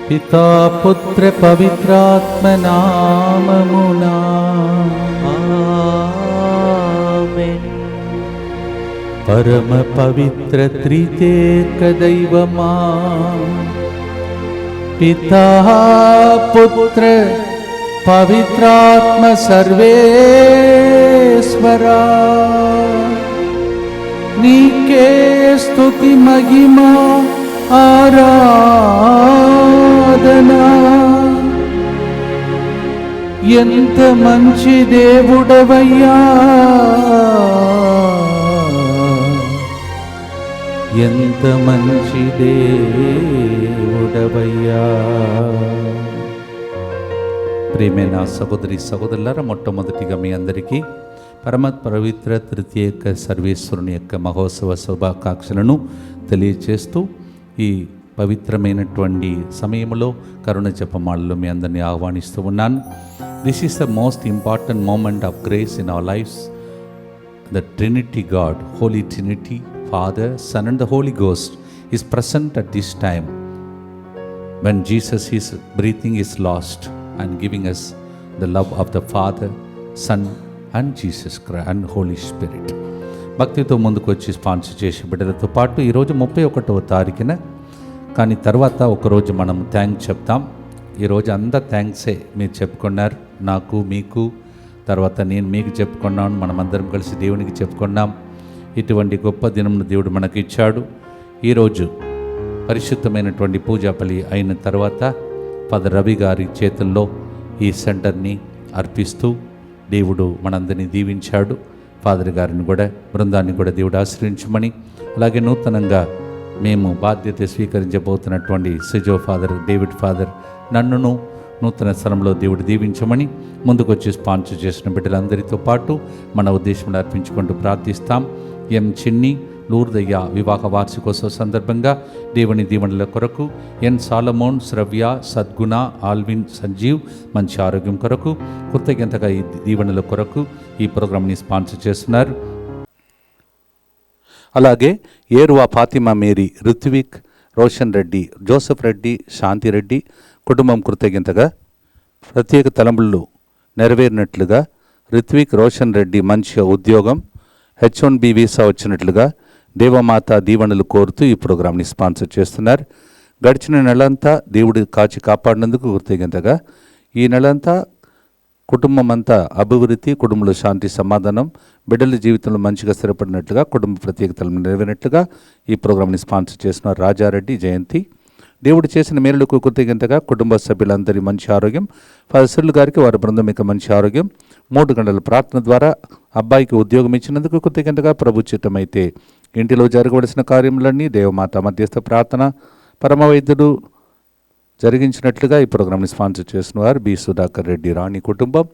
పితా పుత్ర పవిత్రాత్మ నామమునా ఆమేన్. పరమ పవిత్ర త్రియేక దైవమా, పితా పుత్ర పవిత్రాత్మ సర్వేశ్వరా, నీకే స్తుతి మహిమా ఆరాధనా. ఎంత మంచి దేవుడవయ్యా, ఎంత మంచి దేవుడవయ్యా. ప్రియమైన సహోదరి సహోదరులారా, మొట్టమొదటిగా మీ అందరికీ పరమ పవిత్ర తృతీయేక సర్వేశ్వరుని యొక్క మహోత్సవ శుభాకాంక్షలను తెలియచేస్తూ ఈ పవిత్రమైనటువంటి సమయంలో కరుణ జపమాలలో మీ అందరినీ ఆహ్వానిస్తూ ఉన్నాను. This is the most important moment of grace in our lives. The trinity God, holy trinity, Father, Son and the Holy Ghost is present at this time when Jesus, his breathing is lost and giving us the love of the Father, Son and Jesus Christ and Holy Spirit. భక్తితో ముందుకు వచ్చి sponsor చేసే బిడ్డలతో పాటు ఈరోజు 31వ తారీఖున, కానీ తర్వాత ఒకరోజు మనం థ్యాంక్స్ చెప్తాం. ఈరోజు అంతా థ్యాంక్సే మీరు చెప్పుకున్నారు, నాకు మీకు, తర్వాత నేను మీకు చెప్పుకున్నాను, మనమందరం కలిసి దేవునికి చెప్పుకున్నాం. ఇటువంటి గొప్ప దినమును దేవుడు మనకు ఇచ్చాడు. ఈరోజు పరిశుద్ధమైనటువంటి పూజా బలి అయిన తర్వాత ఫాదర్ రవి గారి చేతుల్లో ఈ సెంటర్ని అర్పిస్తూ దేవుడు మనందరినీ దీవించాడు. ఫాదర్ గారిని కూడా, బృందాన్ని కూడా దేవుడు ఆశ్రయించమని, అలాగే నూతనంగా మేము బాధ్యత స్వీకరించబోతున్నటువంటి సిజో ఫాదర్, డేవిడ్ ఫాదర్, నన్నును నూతన స్థలంలో దేవుడు దీవించమని ముందుకొచ్చి స్పాన్సర్ చేసిన బిడ్డలందరితో పాటు మన ఉద్దేశంలో అర్పించుకుంటూ ప్రార్థిస్తాం. ఎం చిన్ని లూర్దయ్య వివాహ వార్షికోత్సవ సందర్భంగా దేవుని దీవెనల కొరకు, ఎన్ సాలమోన్, శ్రవ్య, సద్గుణ, ఆల్విన్, సంజీవ్ మంచి ఆరోగ్యం కొరకు, కృతజ్ఞతగా ఈ దీవెనల కొరకు ఈ ప్రోగ్రాంని స్పాన్సర్ చేస్తున్నారు. అలాగే ఏరువా ఫాతిమా మేరీ, రుత్విక్, రోషన్ రెడ్డి, జోసెఫ్ రెడ్డి, శాంతి రెడ్డి కుటుంబం కృతజ్ఞతగా ప్రత్యేక తలంపులు నెరవేరినట్లుగా, రుత్విక్, రోషన్ రెడ్డి మంచి ఉద్యోగం, H1B వీసా వచ్చినట్లుగా దేవమాత దీవెనలు కోరుతూ ఈ ప్రోగ్రాంని స్పాన్సర్ చేస్తున్నారు. గడిచిన నెలంతా దేవుడు కాచి కాపాడినందుకు కృతజ్ఞతగా, ఈ నెలంతా కుటుంబం అంతా అభివృద్ధి, కుటుంబంలో శాంతి సమాధానం, బిడ్డల జీవితంలో మంచిగా స్థిరపడినట్లుగా, కుటుంబ ప్రత్యేకతలు నెరవేరినట్లుగా ఈ ప్రోగ్రాంని స్పాన్సర్ చేస్తున్నారు. రాజారెడ్డి జయంతి, దేవుడు చేసిన మేలులకు కృతజ్ఞతగా కుటుంబ సభ్యులందరి మంచి ఆరోగ్యం, ఫాదర్ గారికి వారి బృందం యొక్క మంచి ఆరోగ్యం, 3 గంటల ప్రార్థన ద్వారా అబ్బాయికి ఉద్యోగం ఇచ్చినందుకు కృతజ్ఞతగా, ప్రభు చిత్తమైతే ఇంటిలో జరగవలసిన కార్యములన్నీ దేవమాత మధ్యస్థ ప్రార్థన పరమ వైద్యుడు జరిగించినట్లుగా ఈ ప్రోగ్రాంని స్పాన్సర్ చేసిన వారు బి సుధాకర్ రెడ్డి రాణి కుటుంబం,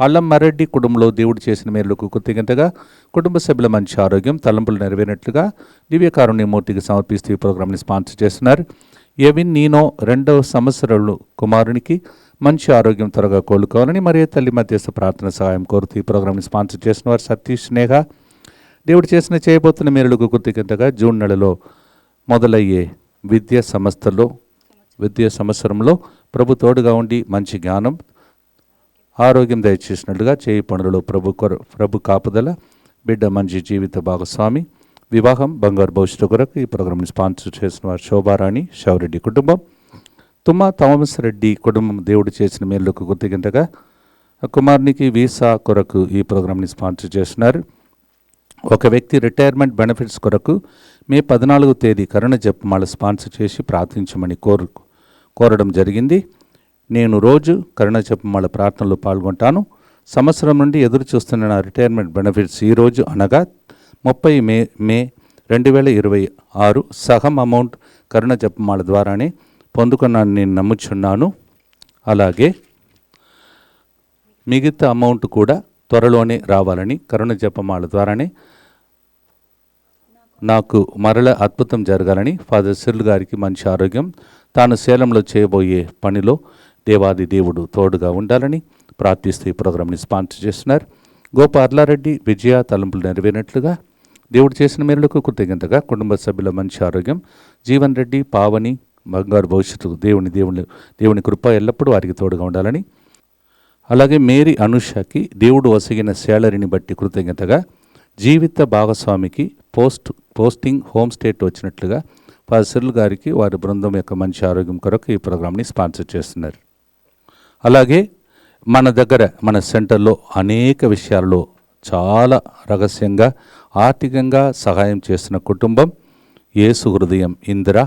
అల్లమ్మారెడ్డి కుటుంబంలో దేవుడు చేసిన మేలుకు కృతజ్ఞతగా, కుటుంబ సభ్యుల మంచి ఆరోగ్యం, తలంపులు నెరవేరినట్లుగా దివ్యకారుణ్యమూర్తికి సమర్పిస్తూ ఈ ప్రోగ్రాంని స్పాన్సర్ చేస్తున్నారు. ఎవిన్ నీనో 2వ సంవత్సరాలు కుమారునికి మంచి ఆరోగ్యం త్వరగా కోలుకోవాలని మరియు తల్లి మధ్యస్థ ప్రార్థన సహాయం కోరుతూ ఈ ప్రోగ్రాంని స్పాన్సర్ చేసిన వారు సతీష్, స్నేహ దేవుడు చేయబోతున్న మేలుకు కృతజ్ఞతగా, జూన్ నెలలో మొదలయ్యే విద్యా సంవత్సరంలో ప్రభు తోడుగా ఉండి మంచి జ్ఞానం, ఆరోగ్యం దయచేసినట్లుగా, చేయి పనులలో ప్రభు కాపుదల, బిడ్డ మంచి జీవిత భాగస్వామి, వివాహం, బంగారు భవిష్యత్తు కొరకు ఈ ప్రోగ్రాంని స్పాన్సర్ చేసిన వారు శోభారాణి, శౌరెడ్డి కుటుంబం, తుమ్మ థామస్ రెడ్డి కుటుంబం దేవుడు చేసిన మేలుకు కృతజ్ఞతగా, కుమారునికి వీసా కొరకు ఈ ప్రోగ్రాంని స్పాన్సర్ చేస్తున్నారు. ఒక వ్యక్తి రిటైర్మెంట్ బెనిఫిట్స్ కొరకు మే 14వ తేదీ కరుణ జపమాల స్పాన్సర్ చేసి ప్రార్థించమని కోరడం జరిగింది. నేను రోజు కరుణ జపమాల ప్రార్థనలో పాల్గొంటాను. సంవత్సరం నుండి ఎదురు చూస్తున్న నా రిటైర్మెంట్ బెనిఫిట్స్ ఈరోజు అనగా 30 మే 2026 సగం అమౌంట్ కరుణ జపమాల ద్వారానే పొందుకున్నాను నేను నమ్ముచున్నాను. అలాగే మిగతా అమౌంట్ కూడా త్వరలోనే రావాలని, కరుణ జపమాల ద్వారానే నాకు మరల అద్భుతం జరగాలని, ఫాదర్ సిర్ల్ గారికి మంచి ఆరోగ్యం, తాను సేలంలో చేయబోయే పనిలో దేవాది దేవుడు తోడుగా ఉండాలని ప్రార్థిస్తూ ఈ ప్రోగ్రాంని స్పాన్సర్ చేస్తున్నారు. గోపార్లారెడ్డి విజయ తలంపులు నెరవేరినట్లుగా, దేవుడు చేసిన మేలులకు కృతజ్ఞతగా, కుటుంబ సభ్యుల మంచి ఆరోగ్యం, జీవన్ రెడ్డి, పావని బంగారు భవిష్యత్తు దేవుని కృప ఎల్లప్పుడూ వారికి తోడుగా ఉండాలని, అలాగే మేరీ అనుషకి దేవుడు వసగిన శాలరీని బట్టి కృతజ్ఞతగా జీవిత భాగస్వామికి పోస్టింగ్ హోమ్ స్టేట్ వచ్చినట్లుగా ఫాదర్ సిరిల్ గారికి వారి బృందం యొక్క మంచి ఆరోగ్యం కొరకు ఈ ప్రోగ్రామ్ని స్పాన్సర్ చేస్తున్నారు. అలాగే మన సెంటర్లో అనేక విషయాల్లో చాలా రహస్యంగా ఆర్థికంగా సహాయం చేస్తున్న కుటుంబం యేసు హృదయం ఇందిర.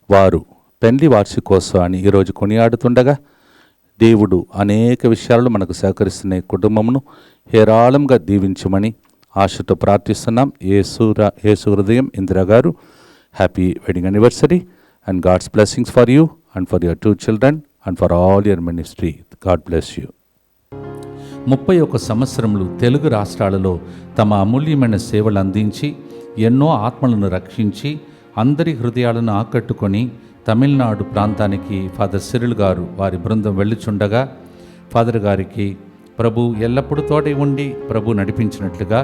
వారు పెండ్లి వార్షికోత్సవాన్ని ఈరోజు కొనియాడుతుండగా దేవుడు అనేక విషయాల్లో మనకు సహకరిస్తున్న ఈ కుటుంబమును హేరాళంగా దీవించమని ఆశతో ప్రార్థిస్తున్నాం. యేసు హృదయం ఇందిరా గారు, happy wedding anniversary and God's blessings for you and for your 2 children and for all your ministry. God bless you. 31 సంవత్సరములు తెలుగు రాష్ట్రాలలో తమ అమూల్యమైన సేవలు అందించి ఎన్నో ఆత్మలను రక్షించి అందరి హృదయాలను ఆకట్టుకొని తమిళనాడు ప్రాంతానికి ఫాదర్ సిరిల్ గారు వారి బృందం వెళ్ళుచుండగా ఫాదర్ గారికి ప్రభు ఎల్లప్పుడూ తోడై ఉండి ప్రభు నడిపించినట్లుగా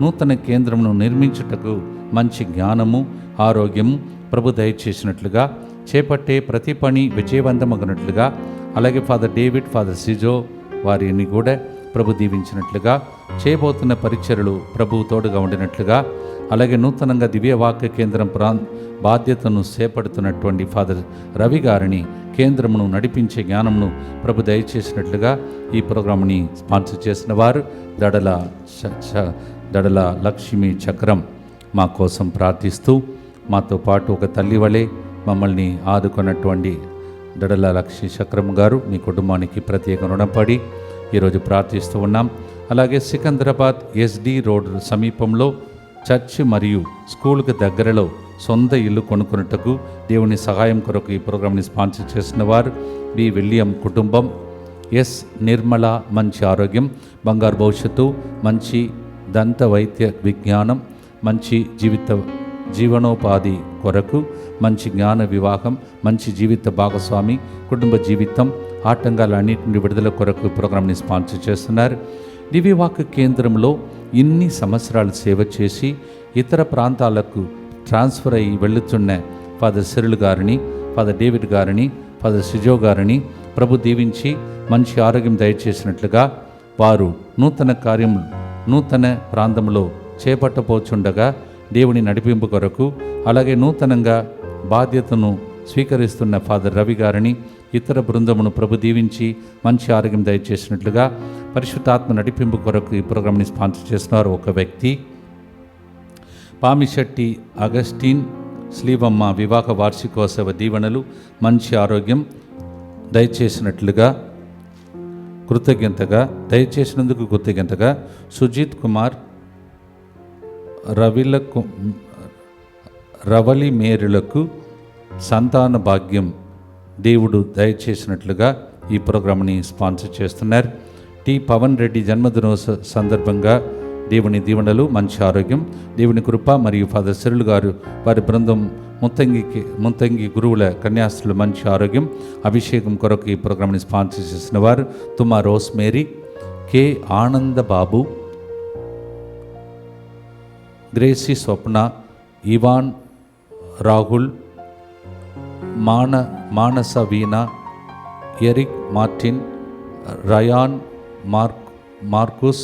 నూతన కేంద్రమును నిర్మించుటకు మంచి జ్ఞానము ఆరోగ్యము ప్రభు దయచేసినట్లుగా చేపట్టే ప్రతి పని విజయవంతమగినట్లుగా, అలాగే ఫాదర్ డేవిడ్, ఫాదర్ సిజో వారిని కూడా ప్రభు దీవించినట్లుగా, చేయబోతున్న పరిచర్యలు ప్రభు తోడుగా ఉండినట్లుగా, అలాగే నూతనంగా దివ్యవాక్య కేంద్రం బాధ్యతను చేపడుతున్నటువంటి ఫాదర్ రవి గారిని కేంద్రమును నడిపించే జ్ఞానమును ప్రభు దయచేసినట్లుగా ఈ ప్రోగ్రాంని స్పాన్సర్ చేసిన వారు దడల లక్ష్మి చక్రం మా కోసం ప్రార్థిస్తూ మాతో పాటు ఒక తల్లి వలె మమ్మల్ని ఆదుకున్నటువంటి దడల లక్ష్మి చక్రం గారు మీ కుటుంబానికి ప్రత్యేక రుణపడి ఈరోజు ప్రార్థిస్తూ ఉన్నాం. అలాగే సికింద్రాబాద్ SD రోడ్ సమీపంలో చర్చ్ మరియు స్కూల్కి దగ్గరలో సొంత ఇల్లు కొనుక్కున్నట్టుకు దేవుని సహాయం కొరకు ఈ ప్రోగ్రాంని స్పాన్సర్ చేసిన వారు బి విలియం కుటుంబం. నిర్మల మంచి ఆరోగ్యం, బంగారు భవిష్యత్తు, మంచి దంత వైద్య విజ్ఞానం, మంచి జీవనోపాధి కొరకు మంచి జ్ఞాన వివాహం, మంచి జీవిత భాగస్వామి, కుటుంబ జీవితం, ఆటంకాలన్నిటి నుండి విడుదల కొరకు ప్రోగ్రాంని స్పాన్సర్ చేస్తున్నారు. దివ్యవాక్య కేంద్రంలో ఇన్ని సంవత్సరాలు సేవ చేసి ఇతర ప్రాంతాలకు ట్రాన్స్ఫర్ అయ్యి వెళుతున్న ఫాదర్ సిరిల్ గారిని, ఫాదర్ డేవిడ్ గారిని, ఫాదర్ సిజో గారిని ప్రభు దీవించి మంచి ఆరోగ్యం దయచేసినట్లుగా వారు నూతన ప్రాంతంలో చేపట్టబోచుండగా దేవుని నడిపింపు కొరకు, అలాగే నూతనంగా బాధ్యతను స్వీకరిస్తున్న ఫాదర్ రవి గారిని ఇతర బృందమును ప్రభు దీవించి మంచి ఆరోగ్యం దయచేసినట్లుగా పరిశుద్ధాత్మ నడిపింపు కొరకు ఈ ప్రోగ్రాంని స్పాన్సర్ చేస్తున్నారు. ఒక వ్యక్తి పామిశెట్టి అగస్టిన్ శ్రీవమ్మ వివాహ వార్షికోత్సవ దీవెనలు మంచి ఆరోగ్యం దయచేసినట్లుగా దయచేసినందుకు కృతజ్ఞతగా సుజిత్ కుమార్ రవలి మేరులకు సంతాన భాగ్యం దేవుడు దయచేసినట్లుగా ఈ ప్రోగ్రాంని స్పాన్సర్ చేస్తున్నారు. పవన్ రెడ్డి జన్మదినోత్సవ సందర్భంగా దేవుని దీవెనలు మంచి ఆరోగ్యం, దేవుని కృప మరియు ఫాదర్ సిరిల్ గారు వారి బృందం ముంతంగి గురువుల కన్యాస్త్రులు మంచి ఆరోగ్యం అభిషేకం కొరకు ఈ ప్రోగ్రాంని స్పాన్సర్ చేసిన వారు Tuma Rose Mary, K Anandababu, Gracie Swapna, Ivan Rahul, Manasa Veena, Eric Martin, Ryan Marcus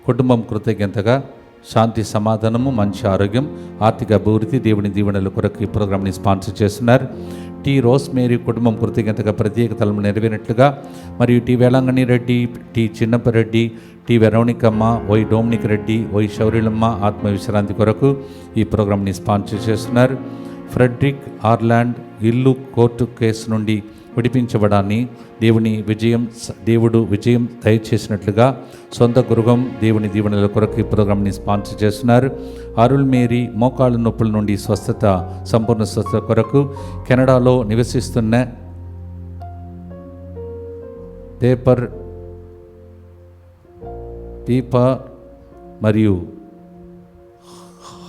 కుటుంబం కృతజ్ఞతగా శాంతి సమాధానము మంచి ఆరోగ్యం ఆర్థిక అభివృద్ధి దేవుని దీవెనల కొరకు ఈ ప్రోగ్రాంని స్పాన్సర్ చేస్తున్నారు. రోస్ మేరీ కుటుంబం కృతజ్ఞతగా ప్రత్యేక తలము నెరవేరినట్లుగా మరియు వేళంగణి రెడ్డి, చిన్నపరెడ్డి, వెరోనికమ్మ, డొమినిక్ రెడ్డి, శౌర్యులమ్మ ఆత్మవిశ్రాంతి కొరకు ఈ ప్రోగ్రాంని స్పాన్సర్ చేస్తున్నారు. ఫ్రెడ్రిక్ ఆర్లాండ్ ఇల్లు కోర్టు కేసు నుండి విడిపించబడాన్ని దేవుడు విజయం దయచేసినట్లుగా సొంత గృహం దేవుని దీవెనల కొరకు ఈ ప్రోగ్రాంని స్పాన్సర్ చేస్తున్నారు. అరుల్ మేరీ మోకాళ్ళ నొప్పుల నుండి సంపూర్ణ స్వస్థత కొరకు కెనడాలో నివసిస్తున్న పీపా మరియు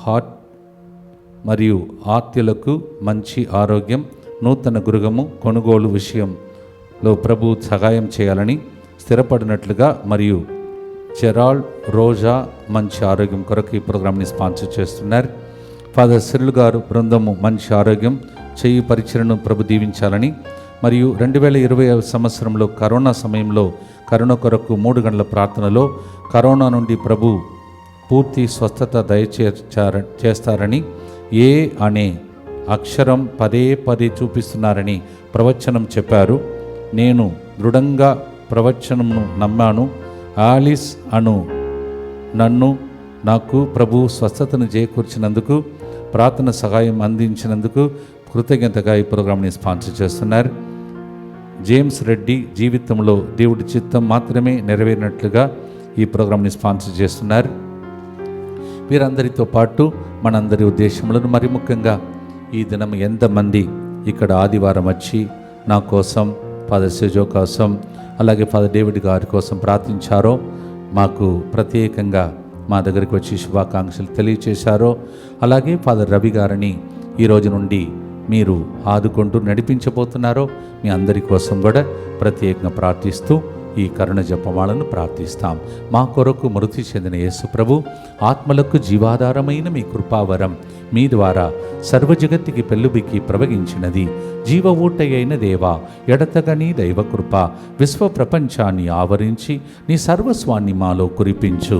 హార్ట్ మరియు ఆర్త్యులకు మంచి ఆరోగ్యం, నూతన గృహము కొనుగోలు విషయంలో ప్రభు సహాయం చేయాలని స్థిరపడినట్లుగా మరియు జెరాల్డ్ రోజా మంచి ఆరోగ్యం కొరకు ఈ ప్రోగ్రాంని స్పాన్సర్ చేస్తున్నారు. ఫాదర్ సిరిల్ గారు బృందము మంచి ఆరోగ్యం, చేయి పరిచయను ప్రభు దీవించాలని, మరియు 2020 సంవత్సరంలో కరోనా సమయంలో కరోనా కొరకు 3 గంటల ప్రార్థనలో కరోనా నుండి ప్రభు పూర్తి స్వస్థత చేస్తారని, ఏ అనే అక్షరం పదే పదే చూపిస్తున్నారని ప్రవచనం చెప్పారు. నేను దృఢంగా ప్రవచనమును నమ్మాను. ఆలిస్ అను నాకు ప్రభు స్వస్థతను చేకూర్చినందుకు, ప్రార్థన సహాయం అందించినందుకు కృతజ్ఞతగా ఈ ప్రోగ్రాంని స్పాన్సర్ చేస్తున్నారు. జేమ్స్ రెడ్డి జీవితంలో దేవుడి చిత్తం మాత్రమే నెరవేరినట్లుగా ఈ ప్రోగ్రాంని స్పాన్సర్ చేస్తున్నారు. వీరందరితో పాటు మనందరి ఉద్దేశములను, మరి ముఖ్యంగా ఈ దినం ఎంతమంది ఇక్కడ ఆదివారం వచ్చి నా కోసం, ఫాదర్ సెజో కోసం, అలాగే ఫాదర్ డేవిడ్ గారి కోసం ప్రార్థించారో, మాకు ప్రత్యేకంగా మా దగ్గరికి వచ్చి శుభాకాంక్షలు తెలియచేశారో, అలాగే ఫాదర్ రవి గారిని ఈ రోజు నుండి మీరు ఆదుకుంటూ నడిపించబోతున్నారో మీ అందరి కోసం కూడా ప్రత్యేకంగా ప్రార్థిస్తూ ఈ కరుణ జపమాలను ప్రార్థిస్తాం. మా కొరకు మృతి చెందిన యేసు ప్రభు ఆత్మలకు జీవాధారమైన మీ కృపావరం మీ ద్వారా సర్వజగత్తికి పెళ్ళుబికి ప్రవగించినది. జీవ ఊటయైన దేవా, ఎడతగని దైవకృప విశ్వ ప్రపంచాన్ని ఆవరించి నీ సర్వస్వాన్ని మాలో కురిపించు.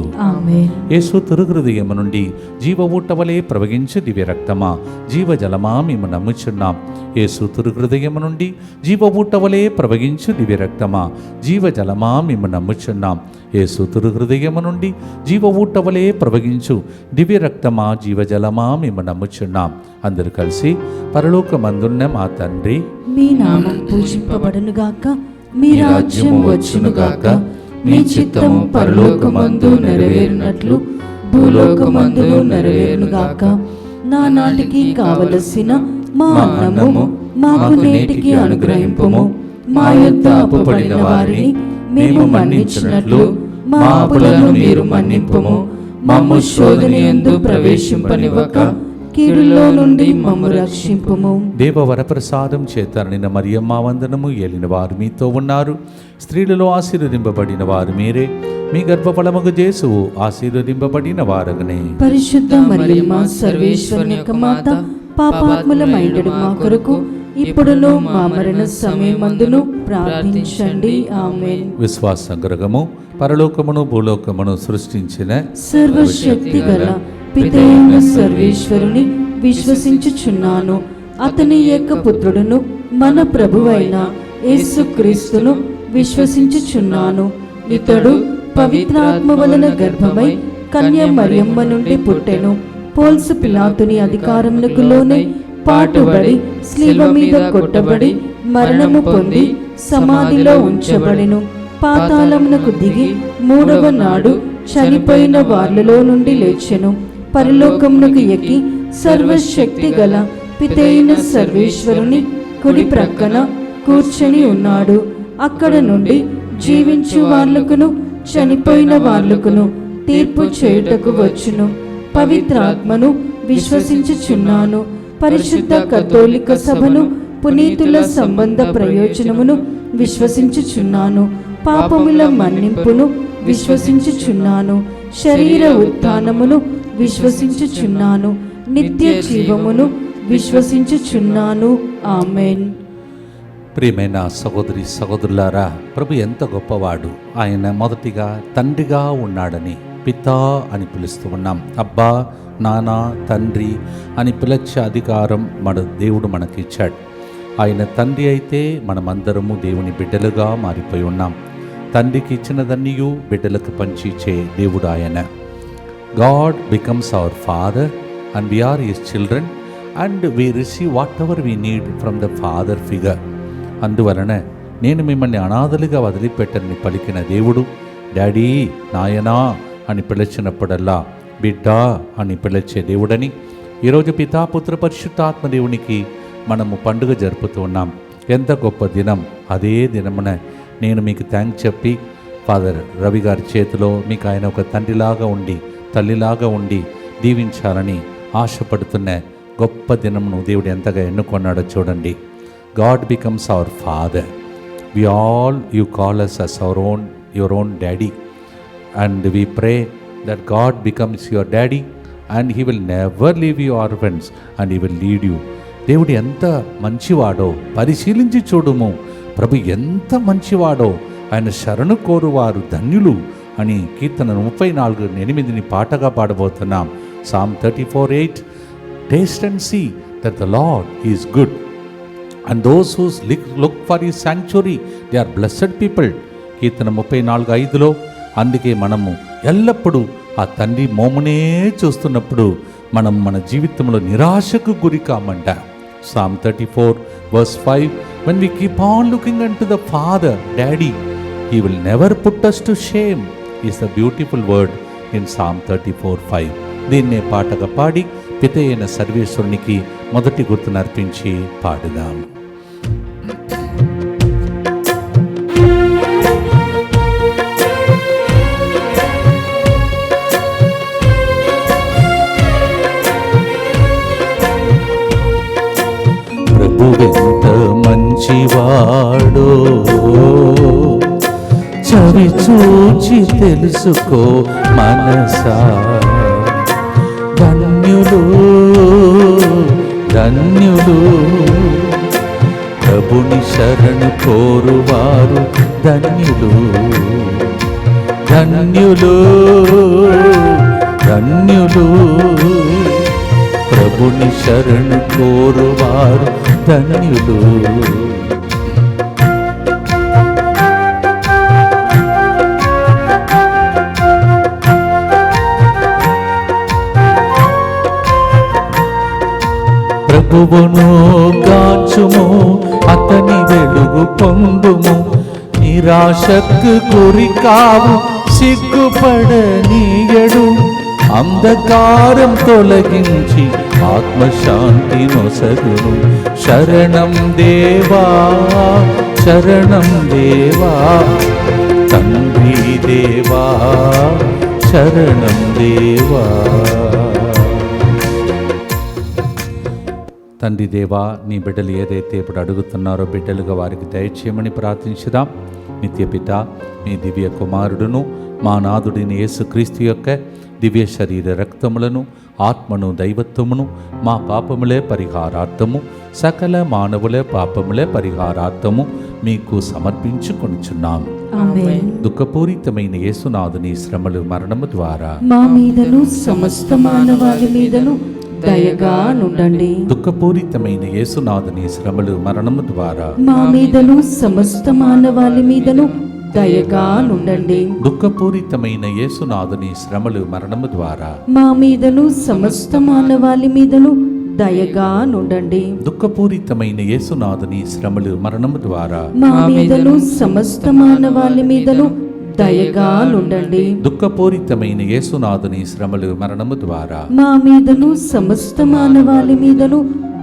యేసు తిరుహృదయము నుండి జీవ ఊటవలే ప్రవగించు దివ్య రక్తమా, జీవజలమా మేము నమ్ముచున్నాం. యేసు తిరుహృదయము నుండి జీవ ఊటవలే ప్రవగించు దివ్య రక్తమా, జీవజలమా మేము నమ్ముచున్నాం. యేసు తిరుహృదయము నుండి జీవ ఊటవలే ప్రవగించు దివ్య రక్తమా, జీవజలమా మేము నమ్ముచున్నాం. అందరూ కలిసి పరలోకమందున్న మా తండ్రి, మీ నామం పూజింపబడునుగాక, మీ రాజ్యం వచ్చునుగాక, మీ చిత్తము పరలోకమందు నెరవేరినట్లు భూలోకమందును నెరవేరునుగాక. నానాటికి కావలసిన మా అన్నము మాకు నేటికి అనుగ్రహింపుము. మా యొద్ద అప్పుపడిన వారిని మేము మన్నించినట్లు మా అప్పులను మీరు మన్నింపుము. మమ్ము శోధనయందు ప్రవేశింపనివ్వక కీడులో నుండి మమ్ము రక్షింపుము. దేవ వరప్రసాదం చేత నిన్న మరియమ్మ వందనము. ఏలిన వారు మీతో ఉన్నారు. స్త్రీలలో ఆశీర్వదింపబడిన వారు మీరే. మీ గర్భఫలముగు యేసువు ఆశీర్వదింపబడిన వారగనే. పరిశుద్ధ మరియమ్మ సర్వేశ్వరుని యొక్క మాత, పాపాత్ములమైండు మా కొరకు ఇప్పుడును మా మరణ సమయమందును ప్రార్థించండి. ఆమేన్. విశ్వాస సంగ్రహము. పరలోకమును భూలోకమును సృష్టించిన సర్వశక్తి గల పితైన సర్వేశ్వరుని విశ్వసించుచున్నాను. అతని యొక్క పుత్రుడును మన ప్రభువైన యేసుక్రీస్తును విశ్వసించుచున్నాను. ఇతడు పవిత్రాత్మ వలన గర్భమై కన్య మరియమ్మ నుండి పుట్టెను. పోల్సు పిలాతుని అధికారములకు లోనై పాటుబడి శిలువ మీద కొట్టబడి మరణము పొంది సమాధిలో ఉంచబడెను. పాతాళమునకు దిగి 3వ నాడు చనిపోయిన వాళ్ళలో నుండి లేచెను. పరలోకమునకు ఎక్కి సర్వశక్తి గల పితైన సర్వేశ్వరుని కుడి ప్రక్కన కూర్చొని ఉన్నాడు. అక్కడ నుండి జీవించు వాళ్ళకును చనిపోయిన వాళ్ళకును తీర్పు చేయుటకు వచ్చును. పవిత్రాత్మను విశ్వసించుచున్నాను. పరిశుద్ధ కథోలిక సభను, పునీతుల సంబంధ ప్రయోజనమును విశ్వసించుచున్నాను. పాపముల మన్నింపును విశ్వసించుచున్నాను. శరీర ఉత్థానమును విశ్వసించుచున్నాను. నిత్య జీవమును విశ్వసించుచున్నాను. ఆమేన్. ప్రియమైన సహోదరి సహోదరులారా, ప్రభు ఎంత గొప్పవాడు. ఆయన మొదటిగా తండ్రిగా ఉన్నాడని పితా అని పిలుస్తూ ఉన్నాం. అబ్బా, నానా, తండ్రి అని పిలచే అధికారం మన దేవుడు మనకిచ్చాడు. ఆయన తండ్రి అయితే మనమందరము దేవుని బిడ్డలుగా మారిపోయి ఉన్నాం. తండ్రికి ఇచ్చినదన్నీయు బిడ్డలకు పంచిచ్చే దేవుడు ఆయన. God becomes our father and we are his children and we receive whatever we need from the father figure. అందువలన నేను మిమ్మల్ని అనాథలుగా వదిలిపెట్టని పలికిన దేవుడు డాడీ, నాయనా అని పిలిచినప్పుడల్లా బిడ్డా అని పిలిచే దేవుడని ఈరోజు పితాపుత్ర పరిశుద్ధాత్మ దేవునికి మనము పండుగ జరుపుతూ ఉన్నాం. ఎంత గొప్ప దినం. అదే దినమున నేను మీకు థ్యాంక్స్ చెప్పి ఫాదర్ రవి గారి చేతిలో మీకు ఆయన ఒక తండ్రిలాగా ఉండి తల్లిలాగా ఉండి దీవించాలని ఆశపడుతున్న గొప్ప దినమును దేవుడు ఎంతగా ఎన్నుకొన్నాడో చూడండి. God becomes our Father. We all you call us as your own daddy and we pray that God becomes your daddy and he will never leave you orphans and he will lead you దేవుడు ఎంత మంచివాడో పరిశీలించి చూడుము, ప్రభు ఎంత మంచివాడో, ఆయన శరణు కోరువారు ధన్యులు అని కీర్తన 34:8 పాటగా పాడబోతున్నాం. Psalm 34:8, taste and see that the Lord is good and those who look for his sanctuary they are blessed people. కీర్తన 34:5లో అందుకే మనము ఎల్లప్పుడూ ఆ తండ్రి మోమునే చూస్తున్నప్పుడు మనం మన జీవితంలో నిరాశకు గురి కామంట. Psalm 34:5, when we keep on looking unto the Father, Daddy, he will never put us to shame, is the beautiful word in Psalm 34:5. దీన్నే పాటగా పాడి పితయైన సర్వేశ్వరునికి మొదటి గుర్తునర్పించి పాడుదాం. ప్రభువెంత మంచివాడో చవి చూచి తెలుసుకో మనసా, ధన్యులు ధన్యులు ప్రభుని శరణు కోరువారు ధన్యులు, ధన్యులు ధన్యులు ప్రభుని శరణు కోరువారు ధన్యులు. ప్రభువును గాచుము, అతని వెలుగు పొందుము, నిరాశకు గురి కావు, సిగ్గుపడనీయడు, అంధకారం తొలగించి ఆత్మశాంతి నొసగును. శరణం దేవా శరణం దేవా తండ్రి దేవా శరణం దేవా. తండ్రి దేవా, నీ బిడ్డలు ఏదైతే ఇప్పుడు అడుగుతున్నారో బిడ్డలుగా వారికి దయచేయమని ప్రార్థించుదాం. నిత్యపిత, మీ దివ్య కుమారుడును మా నాథుడిని యేసుక్రీస్తు యొక్క దివ్య శరీర రక్తములను, ఆత్మను, దైవత్వమును మా పాపములే పరిహారార్థము, సకల మానవులే పాపములే పరిహారార్థము మీకు సమర్పించుకొనుచున్నాం. ఆమేన్. దుఃఖపూరితమైన యేసునాథుని శ్రమలు మరణము ద్వారా మా మీదను సమస్త మానవాళి మీదను దయగా నుండండి. దుఃఖపూరితమైన యేసునాథుని శ్రమలు మరణము ద్వారా మా మీదను సమస్త మానవాళి మీదను దయగా నుండండి. దుఃఖపూరితమైన యేసునాథుని శ్రమలు మరణము ద్వారా మా మీదను సమస్త మానవాళి మీదను దయగా నుండండి. దుఃఖపూరితమైన యేసునాథుని శ్రమలు మరణము ద్వారా మా మీదను సమస్త మానవాళి మీదను దయగా నుండండి. దుఃఖపూరితమైన యేసునాథుని శ్రమలు మరణము ద్వారా మా మీదను సమస్త మానవాళి మీదను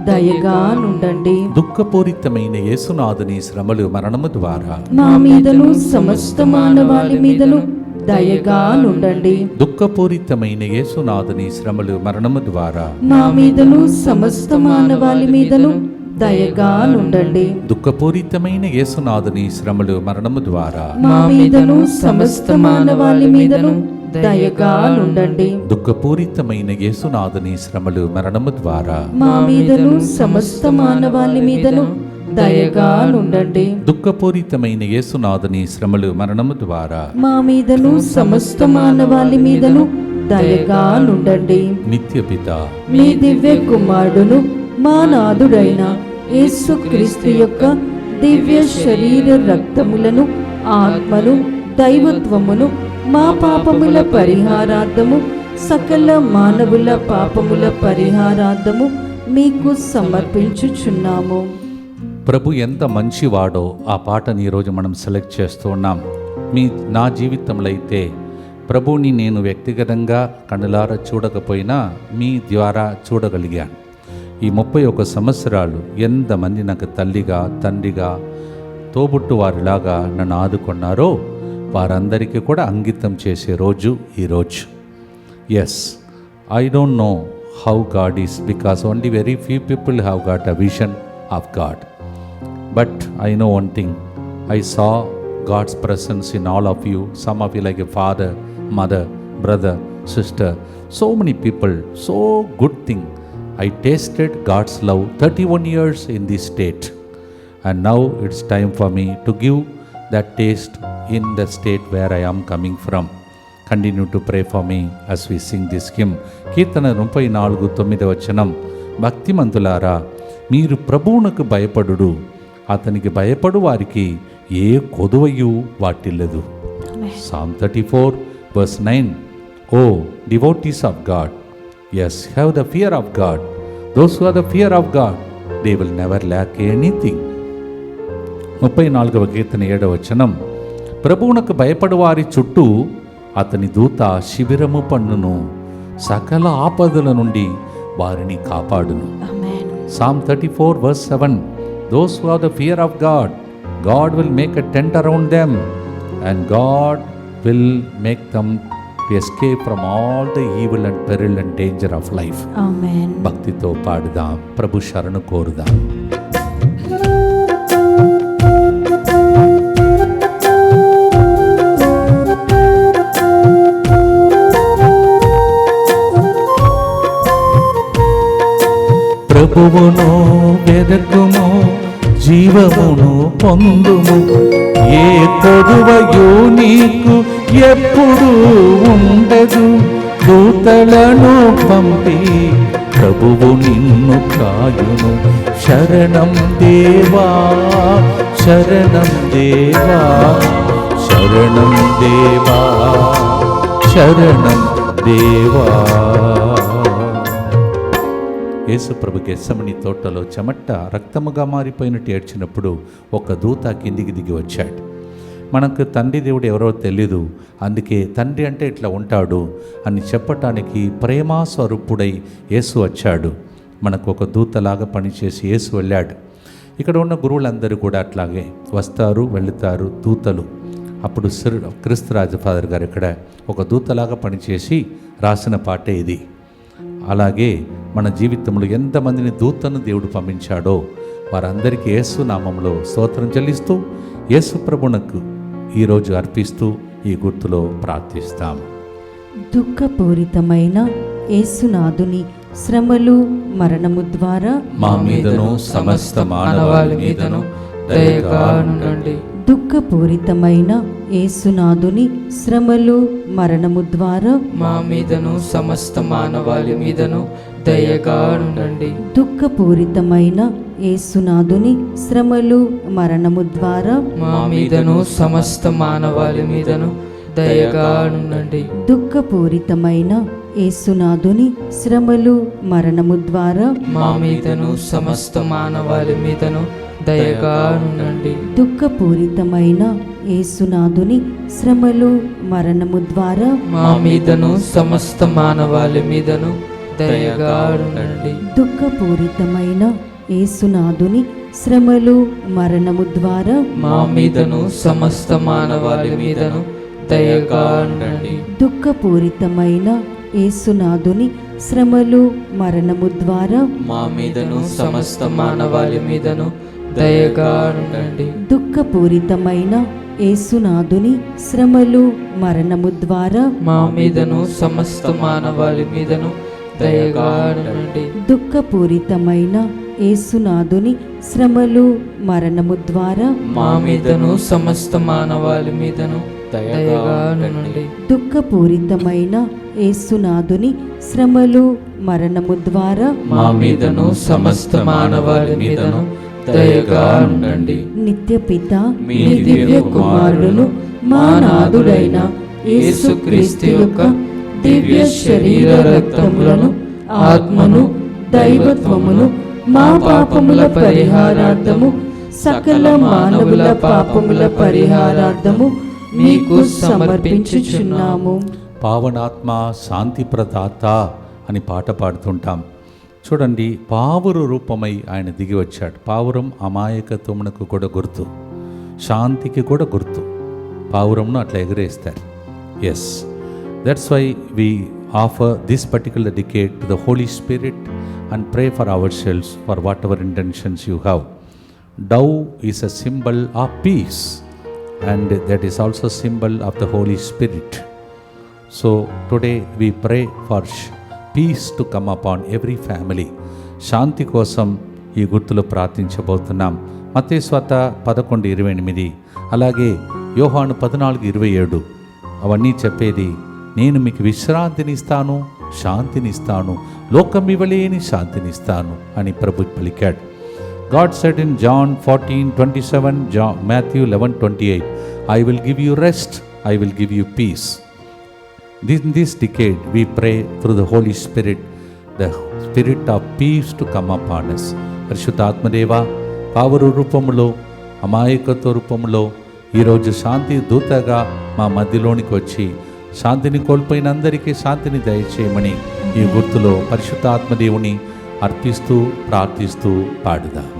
దయగా నుండండి. దుఃఖపూరితమైన యేసునాథుని శ్రమలు మరణము ద్వారా మా మీదను సమస్త మానవాళి మీదను దయగా నుండండి. దుఃఖపూరితమైన యేసునాథుని శ్రమలు మరణము ద్వారా మా మీదను సమస్త మానవాళి మీదను దయగా నుండండి. దుఃఖపూరితమైన యేసునాథుని శ్రమలు మరణము ద్వారా మా మీదను సమస్త మానవాళి మీదను దయగా నుండండి. దుఃఖపూరితమైన యేసునాథుని శ్రమలు మరణము ద్వారా మా మీదను సమస్త మానవాళి మీదను దయగా నుండండి. దుఃఖపూరితమైన యేసునాథుని శ్రమలు మరణము ద్వారా మా మీదను సమస్త మానవాళి మీదను దయగా నుండండి. నిత్యపిత, మీ దివ్య కుమారుడును మా నాథుడైన యేసుక్రీస్తు యొక్క దివ్య శరీర రక్తములను, ఆత్మను, దైవత్వమును మా పాపముల పరిహారార్థము, సకల మానవుల పాపముల పరిహారార్థము మీకు సమర్పించుచున్నాము. ప్రభు ఎంత మంచివాడో ఆ పాటని ఈరోజు మనం సెలెక్ట్ చేస్తూ ఉన్నాం. నా జీవితంలో అయితే ప్రభుని నేను వ్యక్తిగతంగా కనులారా చూడకపోయినా మీ ద్వారా చూడగలిగాను. ఈ 31 సంవత్సరాలు ఎంతమంది నాకు తల్లిగా, తండ్రిగా, తోబుట్టు వారిలాగా నన్ను ఆదుకున్నారో వారందరికీ కూడా అంకితం చేసే రోజు ఈరోజు. Yes, I don't know how God is, because only very few people have got a vision of God. But I know one thing, I saw God's presence in all of you. Some of you like a father, mother, brother, sister, so many people, so good thing. I tasted God's love 31 years in this state, and now it's time for me to give that taste in the state where I am coming from. Continue to pray for me as we sing this hymn. కీర్తన 34:9 భక్తిమంతులారా, మీరు ప్రభువునకు భయపడుడు, అతనికి భయపడు వారికి ఏ కొదువయు వాటిల్లదు. Psalm 34:9. Oh, devotees of God, yes, have the fear of God. Those who have the fear of God, they will never lack anything. 34వ కీర్తన 7వ ప్రభువునకు భయపడు వారి చుట్టూ అతని దూత శిబిరము పన్నును, సకల ఆపదల నుండి వారిని కాపాడును. Psalm 34:7. Those who have the fear of God, God will make a tent around them, and God will make them to escape from all the evil and peril and danger of life. Amen. భక్తితో పాడుదాం, ప్రభు శరణు కోరుదాం. ప్రభువును వెదకుము, జీవమును పొందుము, ఏ కొదువయు నీకు ఎప్పుడు ఉండదు. దూతలను పంపి ప్రభువు నిన్ను కాయును. శరణం దేవా, శరణం దేవా, శరణం దేవా, శరణం దేవా. యేసు ప్రభు గెత్సెమనీ తోటలో చెమట రక్తముగా మారిపోయినట్టు ఏడ్చినప్పుడు ఒక దూత కిందికి దిగి వచ్చాడు. మనకు తండ్రి దేవుడు ఎవరో తెలీదు, అందుకే తండ్రి అంటే ఇట్లా ఉంటాడు అని చెప్పటానికి ప్రేమాస్వరూపుడై యేసు వచ్చాడు. మనకు ఒక దూతలాగా పనిచేసి యేసు వెళ్ళాడు. ఇక్కడ ఉన్న గురువులందరూ కూడా అట్లాగే వస్తారు, వెళుతారు, దూతలు. అప్పుడు క్రీస్తురాజు ఫాదర్ గారు ఇక్కడ ఒక దూతలాగా పనిచేసి రాసిన పాటే ఇది. అలాగే మన జీవితంలో ఎంతమందిని దూతను దేవుడు పంపించాడో వారందరికీ యేసు నామంలో స్తోత్రం చెల్లిస్తూ యేసు ప్రభునకు ఈరోజు అర్పిస్తూ ఈ గుర్తులో ప్రార్థిస్తాం. దుఃఖపూరితమైన యేసునాథుని శ్రమలు మరణము ద్వారా మా మీదను సమస్త మానవాళి మీదను దయగా ఉండండి. దుఃఖపూరితమైన యేసునాథుని శ్రమలు మరణము ద్వారా మా మీదను సమస్త మానవాళి మీదను దయగా ఉండండి. దుఃఖపూరితమైన యేసునాథుని శ్రమలు మరణము ద్వారా మా మీదను సమస్త మానవాళి మీదను దయగా ఉండండి. దుఃఖపూరితమైన యేసునాథుని శ్రమలు మరణము ద్వారా మా మీదను సమస్త మానవాళి మీదను దయగా ఉండండి. దుఃఖపూరితమైన యేసునాథుని శ్రమలు మరణము ద్వారా మా మీదను సమస్త మానవాళి మీదను దయగా ఉండండి. దుఃఖపూరితమైన యేసునాథుని శ్రమలు మరణము ద్వారా మా మీదను సమస్త మానవాళి మీదను దయగా ఉండండి. దుఃఖపూరితమైన యేసునాథుని శ్రమలు మరణము ద్వారా మా మీదను సమస్త మానవాళి మీదను దయగా ఉండండి. దుఃఖపూరితమైన యేసునాథుని శ్రమలు మరణము ద్వారా మా మీదను సమస్త మానవాళి మీదను దయగా ఉండండి. దుఃఖపూరితమైన యేసునాథుని శ్రమలు మరణము ద్వారా మా మీదను సమస్త మానవాళి మీదను దయగా ఉండండి. దుఃఖపూరితమైన యేసునాథుని శ్రమలు మరణము ద్వారా మా మీదను సమస్త మానవాళి మీదను దయగా ఉండండి. నిత్యపిత మీ మీ దివ్య కుమారుడును మా నాథుడైన యేసుక్రీస్తు యొక్క దివ్య శరీర రక్తములను ఆత్మను దైవత్వమును మా పాపముల పరిహారార్థము సకల మానవుల పాపముల పరిహారార్థము మీకు సమర్పించుచున్నాము. పావనాత్మ శాంతి ప్రదాత అని పాట పాడుతుంటాం. చూడండి, పావురు రూపమై ఆయన దిగి వచ్చాడు. పావురం అమాయకత్వమునకు కూడా గుర్తు, శాంతికి కూడా గుర్తు. పావురంను అట్లా ఎగరేస్తారు. Yes, that's why we offer this particular decade to the Holy Spirit and pray for ourselves for whatever intentions you have. Dove is a symbol of peace, and that is also symbol of the Holy Spirit. So today we pray for peace to come upon every family. శాంతి కోసం ఈ గుర్తులో ప్రార్థించబోతున్నాం. మత్తయి సువార్త 11:28, అలాగే యోహాను 14:27 అవన్నీ చెప్పేది నేను మీకు విశ్రాంతినిస్తాను, శాంతినిస్తాను, లోకం ఇవ్వలేని శాంతినిస్తాను అని ప్రభు పలికాడు. God said in John 14:27, Matthew 11:28, I will give you rest, I will give you peace. In this decade we pray through the Holy Spirit, the spirit of peace to come upon us. పరిశుద్ధాత్మదేవ, పావురు రూపములో, అమాయకత్వ రూపములో ఈరోజు శాంతి దూతగా మా మధ్యలోనికి వచ్చి శాంతిని కోల్పోయిన అందరికీ శాంతిని దయచేయమని ఈ గుర్తులో పరిశుద్ధాత్మదేవుని అర్పిస్తూ ప్రార్థిస్తూ పాడుదాం.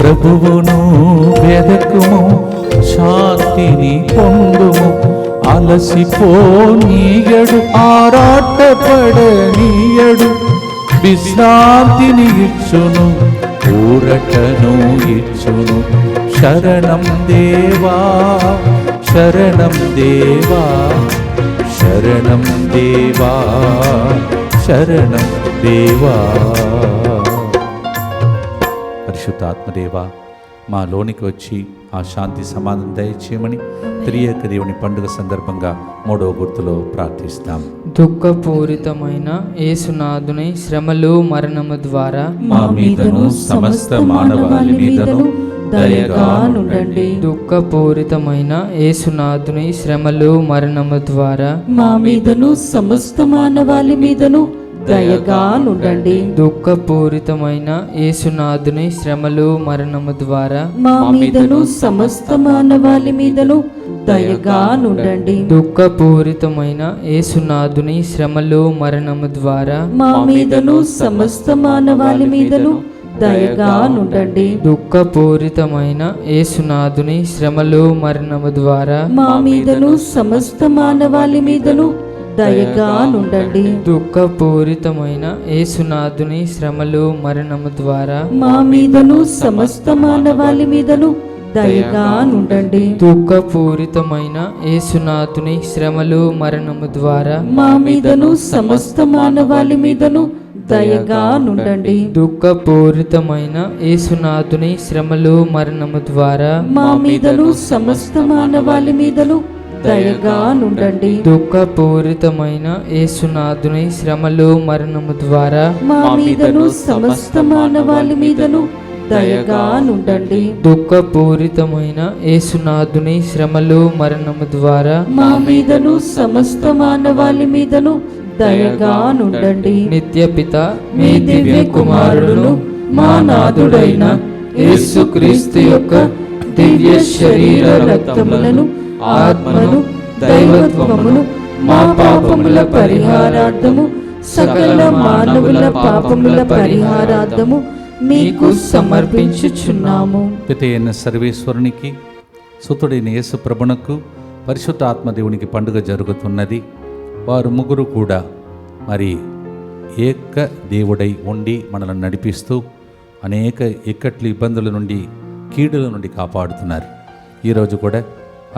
ప్రభువును వెదకుము, శాంతిని పొందుము, అలసిపోనీయడు, ఆరాటపడనీయడు, విశ్రాంతిని ఇచ్చును, ఊరటను ఇచ్చును. శరణం దేవా, శరణం దేవా, శరణం దేవా, శరణం దేవా. పరిశుద్ధాత్మదేవా, మా లోనికి వచ్చి ఆ శాంతి సమాధానం దయచేయమని త్రియేక దేవుని పండుగ సందర్భంగా 3వ గుర్తులో ప్రార్థిస్తాం. దుఃఖపూరితమైన యేసునాథుని శ్రమలు మరణము ద్వారా మా మీదను సమస్త మానవాళి మీదను దయగా నుండండి. దుఃఖపూరితమైన యేసునాథుని శ్రమలు మరణము ద్వారా మా మీదను సమస్త మానవాళి మీదను దయగా నుండండి. దుఃఖపూరితమైన యేసునాథుని శ్రమలు మరణము ద్వారా మా మీదను సమస్త మానవాళి మీదను దయగా నుండండి. దుఃఖపూరితమైన యేసునాథుని శ్రమలు మరణము ద్వారా మా మీదను సమస్త మానవాళి మీదను దయగా నుండండి. దుఃఖపూరితమైన యేసునాథుని శ్రమలు మరణము ద్వారా మా మీదను సమస్త మానవాళి మీదను దయగా నుండండి. దుఃఖపూరితమైన యేసునాథుని శ్రమలు మరణము ద్వారా మా మీదను సమస్త మానవాళి మీదను దయగా నుండండి. దుఃఖపూరితమైన యేసునాథుని శ్రమలు మరణము ద్వారా మా మీదను సమస్త మానవాళి మీదను దయగా నుండండి. దుఃఖపూరితమైన యేసునాథుని శ్రమలు మరణము ద్వారా మా మీదను సమస్త మానవాళి మీదను దయగా నుండండి. దుఃఖపూరితమైన యేసునాథుని శ్రమలు మరణము ద్వారా మా మీదను సమస్త మానవాళి మీదను దయగా నుండండి. దుఃఖపూరితమైన యేసునాథుని శ్రమలు మరణము ద్వారా మా మీదను సమస్త మానవాళి మీదను దయగా నుండండి. నిత్యపిత మీ దివ్య కుమారుడును మా నాథుడైన యేసుక్రీస్తు యొక్క దివ్య శరీర రక్తములను, ఆత్మను, దైవత్వమును మా పాపముల పరిహారార్థము, సకల మానవుల పాపముల పరిహారార్థము మీకు సమర్పించుచున్నాము. పితైన సర్వేశ్వరునికి, సుతుడైన యేసు ప్రభునకు, పరిశుద్ధ ఆత్మదేవునికి పండుగ జరుగుతున్నది. వారు ముగ్గురు కూడా మరి ఏక దేవుడై ఉండి మనల్ని నడిపిస్తూ అనేక ఇక్కట్లు, ఇబ్బందుల నుండి, కీడుల నుండి కాపాడుతున్నారు. ఈరోజు కూడా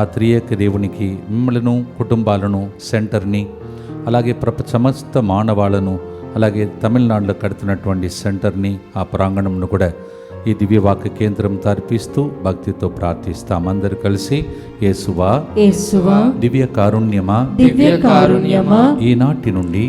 ఆ త్రియేక దేవునికి మిమ్మలను, కుటుంబాలను, సెంటర్ని, అలాగే సమస్త మానవాళను, అలాగే తమిళనాడులో కడుతున్నటువంటి సెంటర్ని, ఆ ప్రాంగణంను కూడా ఈ దివ్యవాక్య కేంద్రం తర్పిస్తూ భక్తితో ప్రార్థిస్తాం. అందరు కలిసి యేసువా, యేసువా, దివ్య కారుణ్యమా, దివ్య కారుణ్యమా, ఈనాటి నుండి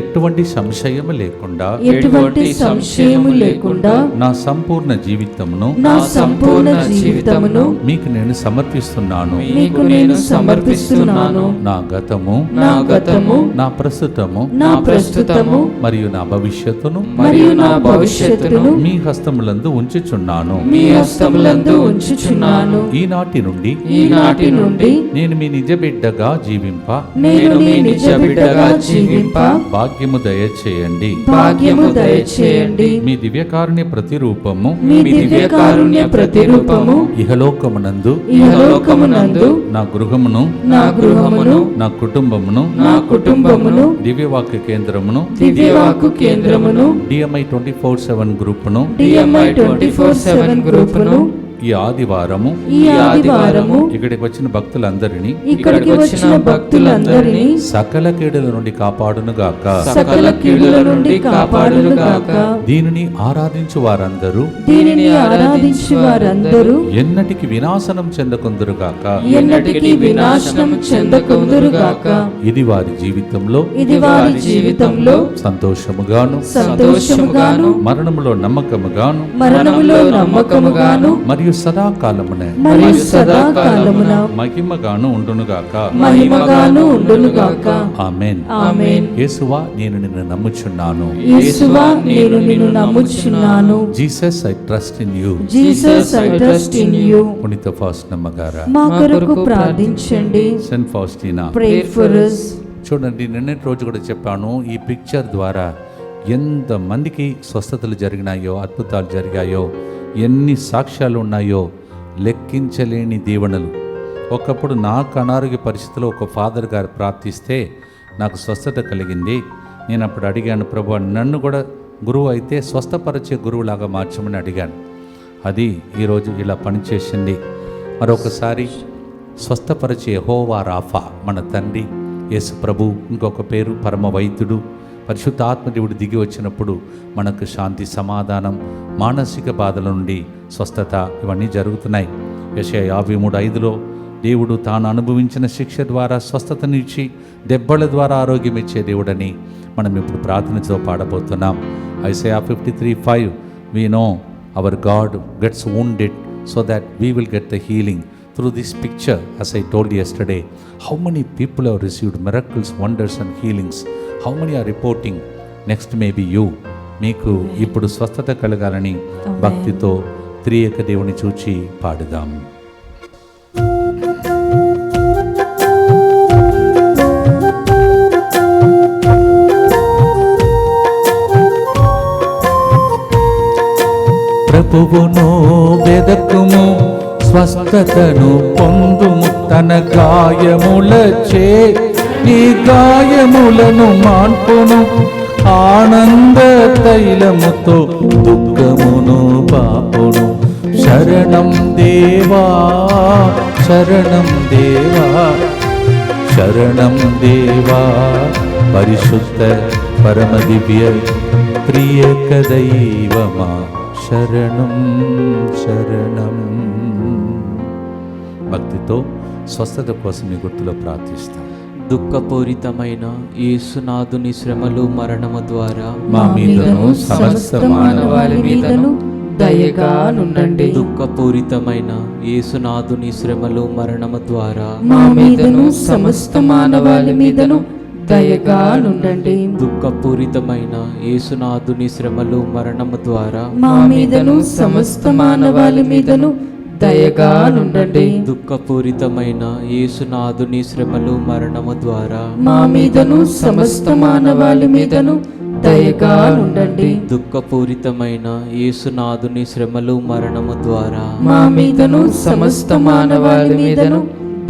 ఎటువంటి సంశయము లేకుండా, ఎటువంటి సంశయము లేకుండా నా సంపూర్ణ జీవితమును, నా సంపూర్ణ జీవితమును మీకు నేను సమర్పిస్తున్నాను. మీకు నేను సమర్పిస్తున్నాను. నా గతము, నా గతము, నా ప్రస్తుతము, నా ప్రస్తుతము మరియు నా భవిష్యత్తును మరియు నా భవిష్యత్తును మీ హస్తములందు ఉంచుచున్నాను. మీ హస్తములందు ఉంచుచున్నాను. ఈనాటి నుండి ఈనాటి నుండి నేను మీ నిజ బిడ్డగా జీవింప నేను మీ నిజ బిడ్డగా జీవింప భాగ్యము దయచేయండి. భాగ్యము దయచేయండి. మీ దివ్యకారుణ్య ప్రతిరూపము మీ దివ్యకారుణ్య ప్రతిరూపము ఇహలోకమునందు ఇహలోకమునందు నా గృహమును నా గృహమును నా కుటుంబమును నా కుటుంబమును దివ్యవాక్య కేంద్రమును దివ్యవాక్కు కేంద్రమును డిఎంఐ 24/7 గ్రూపును డిఎంఐ 24/7 గ్రూపును ఈ ఆదివారము ఇక్కడికి వచ్చిన భక్తులందరినీ ఇక్కడికి వచ్చిన భక్తులందరినీ సకల కీడుల నుండి కాపాడును గాక. సకల కీడుల నుండి కాపాడును గాక. దీనిని ఆరాధించు వారందరూ ఎన్నటికి వినాశనం చెందకుందురు గాక. ఎన్నటికి వినాశనం చెందకుందురు గాక. ఇది వారి జీవితంలో సంతోషముగాను మరణములో నమ్మకముగాను మరియు సదాకాలమున మహిమగాను ఉండునుగాక. ఆమేన్. యేసువా నేను నిన్ను నమ్ముచున్నాను. Jesus I trust in you. పునీత ఫాస్టినా గారా మా కొరకు ప్రార్థించండి. Saint Faustina Pray for us. చూడండి, నిన్నటి రోజు కూడా చెప్పాను, ఈ పిక్చర్ ద్వారా ఎంతమందికి స్వస్థతలు జరిగినాయో, అద్భుతాలు జరిగాయో, ఎన్ని సాక్ష్యాలు ఉన్నాయో, లెక్కించలేని దీవెనలు. ఒకప్పుడు నాకు అనారోగ్య పరిస్థితిలో ఒక ఫాదర్ గారు ప్రార్థిస్తే నాకు స్వస్థత కలిగింది. నేను అప్పుడు అడిగాను, ప్రభు నన్ను కూడా గురువు అయితే స్వస్థపరిచే గురువులాగా మార్చమని అడిగాను. అది ఈరోజు ఇలా పనిచేసింది. మరొకసారి స్వస్థపరిచే యెహోవా రాఫా మన తండ్రి యేసు ప్రభు, ఇంకొక పేరు పరమ వైద్యుడు. పరిశుద్ధ ఆత్మదేవుడు దిగి వచ్చినప్పుడు మనకు శాంతి, సమాధానం, మానసిక బాధల నుండి స్వస్థత ఇవన్నీ జరుగుతున్నాయి. యెషయా 53:5 దేవుడు తాను అనుభవించిన శిక్ష ద్వారా స్వస్థతనిచ్చి దెబ్బల ద్వారా ఆరోగ్యం ఇచ్చే దేవుడని మనం ఇప్పుడు ప్రార్థనతో పాడబోతున్నాం. Isaiah 53:5 we know our God gets wounded so that we will get the healing. Through this picture, as I told yesterday, how many people have received miracles, wonders and healings? How many are reporting? Next may be you. మీకు ఇప్పుడు స్వస్థత కలగాలని భక్తితో త్రియేక దేవుని చూచి పాడుదాం. ప్రభువును వెదకుము, స్వస్థతను పొందుము, తన గాయములచే నీ గాయములను మాన్పును, ఆనంద తైలముతో దుఃఖమును పాపును. శరణం దేవా, శరణం దేవా, శరణం దేవా, పరిశుద్ధ పరమ దివ్య ప్రియక దైవమా, శరణం శరణం. భక్తితో స్వస్థత కోసం ఈ గుర్తులో ప్రార్థిస్తాం. దుఃఖపూరితమైన యేసునాథుని శ్రమలు మరణము ద్వారా మా మీదను సమస్త మానవాళి మీదను దయగా నుండండి. దుఃఖపూరితమైన యేసునాథుని శ్రమలు మరణము ద్వారా మా మీదను సమస్త మానవాళి మీదను దయగా నుండండి. దుఃఖపూరితమైన యేసునాథుని శ్రమలు మరణము ద్వారా మా మీదను సమస్త మానవాళి మీదను దయగా నుండండి. దుఃఖపూరితమైన యేసునాథుని శ్రమలు మరణము ద్వారా మా మీదను సమస్త మానవాళి మీదను దయగా నుండండి. దుఃఖపూరితమైన యేసునాథుని శ్రమలు మరణము ద్వారా మా మీదను సమస్త మానవాళి మీదను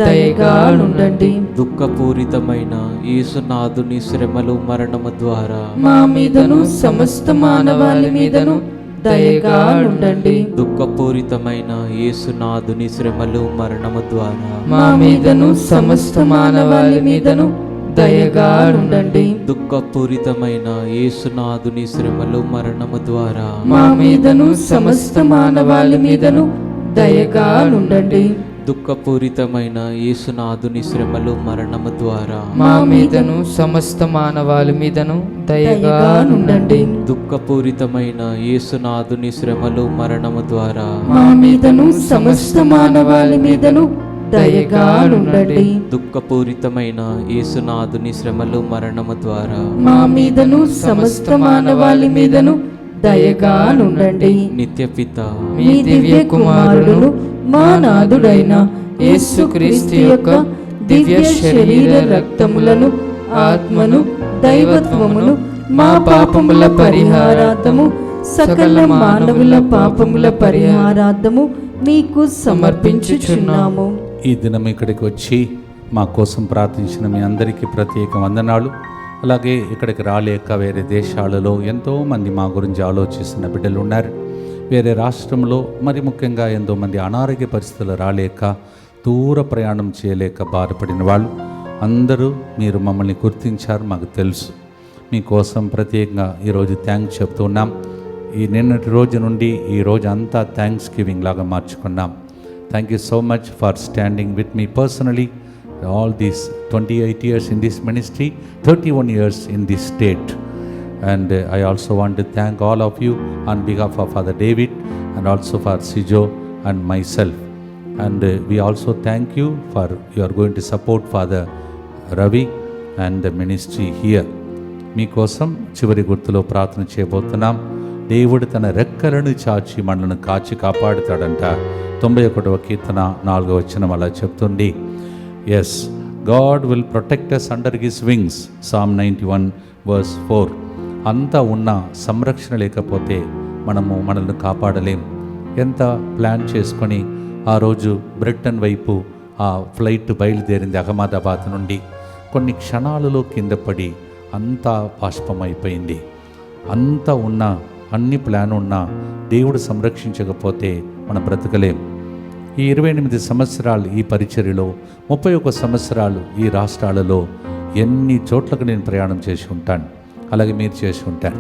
దయగా నుండండి. దుఃఖపూరితమైన యేసునాథుని శ్రమలు మరణము ద్వారా మా మీదను సమస్త మానవాళి మీదను దయగా నుండండి. దుఃఖపూరితమైన యేసునాథుని శ్రమలు మరణము ద్వారా మా మీదను సమస్త మానవాళి మీదను దయగా ఉండండి. దుఃఖపూరితమైన యేసునాథుని శ్రమలు మరణము ద్వారా మా మీదను సమస్త మానవాళి మీదను దయగా ఉండండి. దుఃఖపూరితమైన యేసునాథుని శ్రమలు మరణము ద్వారా మా మీదను సమస్త మానవాళి మీదను దయగా ఉండండి. దుఃఖపూరితమైన యేసునాథుని శ్రమలు మరణము ద్వారా మా మీదను సమస్త మానవాళి మీదను దయగా ఉండండి. దుఃఖపూరితమైన యేసునాథుని శ్రమలు మరణము ద్వారా మా మీదను సమస్త మానవాళి మీదను దయగా నుండండి. నిత్యపిత మీ దివ్య కుమారుడు మా నాథుడైన యేసుక్రీస్తు యొక్క దివ్య శరీర రక్తములను, ఆత్మను, దైవత్వమును మా పాపముల పరిహారార్థము, సకల మానవుల పాపముల పరిహారార్థము మీకు సమర్పించుచున్నాము. ఈ దినం ఇక్కడికి వచ్చి మా కోసం ప్రార్థించిన మీ అందరికీ ప్రత్యేక వందనాలు. అలాగే ఇక్కడికి రాలేక వేరే దేశాలలో ఎంతోమంది మా గురించి ఆలోచిస్తున్న బిడ్డలు ఉన్నారు. వేరే రాష్ట్రంలో మరి ముఖ్యంగా ఎంతోమంది అనారోగ్య పరిస్థితులు రాలేక దూర ప్రయాణం చేయలేక బాధపడిన వాళ్ళు అందరూ మీరు మమ్మల్ని గుర్తించారు, మాకు తెలుసు. మీకోసం ప్రత్యేకంగా ఈరోజు థ్యాంక్స్ చెప్తున్నాం. ఈ నిన్నటి రోజు నుండి ఈ రోజు అంతా థ్యాంక్స్ గివింగ్ లాగా మార్చుకున్నాం. Thank you so much for standing with me personally all these 28 years in this ministry, 31 years in this state. And I also want to thank all of you on behalf of Father David and also for Sijo and myself. And we also thank you for you are going to support Father Ravi and the ministry here. మీకోసం చివరి గుర్తులో ప్రార్థన చేయబోతున్నాం. దేవుడు తన రెక్కలను చాచి మనల్ని కాచి కాపాడుతాడంట. 91వ కీర్తన 4వ వచనం అలా చెప్తుంది. Yes, God will protect us under His wings. Psalm 91 verse 4. అంతా ఉన్న సంరక్షణ లేకపోతే మనల్ని కాపాడలేం. ఎంత ప్లాన్ చేసుకొని ఆ రోజు బ్రిటన్ వైపు ఆ ఫ్లైట్ బయలుదేరింది అహ్మదాబాద్ నుండి. కొన్ని క్షణాలలో కింద పడి అంతా బాష్పమైపోయింది. అంతా ఉన్న అన్ని ప్లాన్ ఉన్నా దేవుడు సంరక్షించకపోతే మనం బ్రతకలేం. ఈ 28 సంవత్సరాలు ఈ పరిచర్యలో, 31 సంవత్సరాలు ఈ రాష్ట్రాలలో ఎన్ని చోట్లకు నేను ప్రయాణం చేసి ఉంటాను, అలాగే మీరు చేసి ఉంటారు.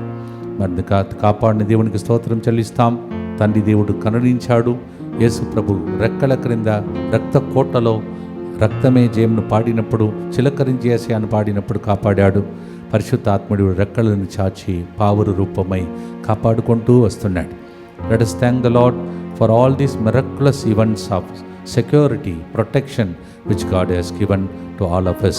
మరి కాపాడిన దేవునికి స్తోత్రం చెల్లిస్తాం. తండ్రి దేవుడు కరుణించాడు. యేసు ప్రభు రెక్కల క్రింద రక్త కోటలో రక్తమే జయమును పాడినప్పుడు, చిలకరించేసి అని పాడినప్పుడు కాపాడాడు. పరిశుద్ధాత్ముడు రెక్కలను చాచి పావురు రూపమై కాపాడుకుంటూ వస్తున్నాడు. Let us thank the Lord for all these miraculous events of security, protection which God has given to all of us.